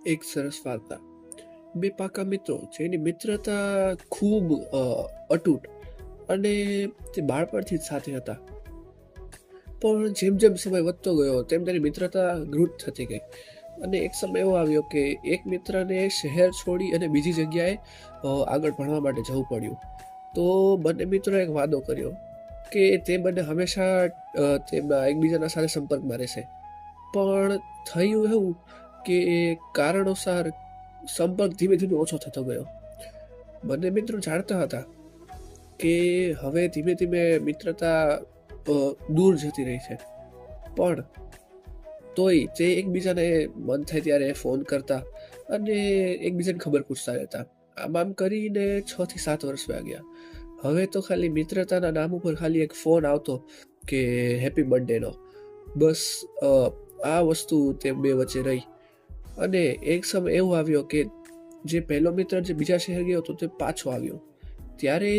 એક સરસ વાર્તા. બે પાકા મિત્રો જેની મિત્રતા ખૂબ અતૂટ અને તે બાળપણથી જ સાથે હતા. પણ જેમ જેમ સમય વધતો ગયો તેમ તેની મિત્રતા ગૃઢ થતી ગઈ. અને એક સમય એવો આવ્યો કે એક મિત્રને શહેર છોડી અને બીજી જગ્યાએ આગળ ભણવા માટે જવું પડ્યું. તો બંને મિત્રોએ એક વાદો કર્યો કે તે બંને હંમેશા તેમના એકબીજાના સાથે સંપર્કમાં રહેશે. પણ થયું એવું કે કારણોસર સંપર્ક ધીમે ધીમે ઓછો થતો ગયો. બંને મિત્રો જાણતા હતા કે હવે ધીમે ધીમે મિત્રતા દૂર જતી રહી છે. પણ તોય તે એકબીજાને મન થાય ત્યારે ફોન કરતા અને એકબીજાને ખબર પૂછતા રહેતા. આમ કરીને 6 થી 7 વર્ષ વયા ગયા. હવે તો ખાલી મિત્રતાના નામ ઉપર ખાલી એક ફોન આવતો કે હેપી બર્થડેનો. બસ આ વસ્તુ તે બે વચ્ચે રહી. અને એક સમય એવો આવ્યો કે જે પહેલો મિત્ર જે બીજા શહેર ગયો હતો તે પાછો આવ્યો. ત્યારે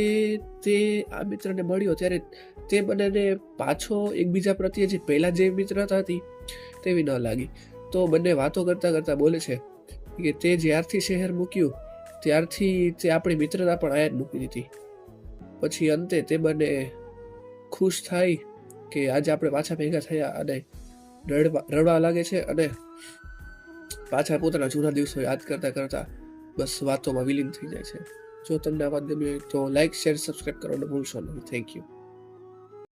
તે આ મિત્રને મળ્યો ત્યારે તે બંનેને પાછો એકબીજા પ્રત્યે જે પહેલા જે મિત્રતા હતી તેવી ન લાગી. તો બંને વાતો કરતા કરતા બોલે છે કે તે જ્યારથી શહેર મૂક્યું ત્યારથી તે આપણી મિત્રતા પણ આયા જ મૂકી દીધી. પછી અંતે તે બંને ખુશ થાય કે આજે આપણે પાછા ભેગા થયા અને રડવા લાગે છે અને પાછા પોતાના જૂના દિવસો યાદ કરતા કરતા બસ વાતોમાં વિલીન થઈ જાય છે. જો તમને આ વાત ગમી હોય તો લાઈક, શેર, સબસ્ક્રાઇબ કરવાનું ભૂલશો નહીં. Thank you.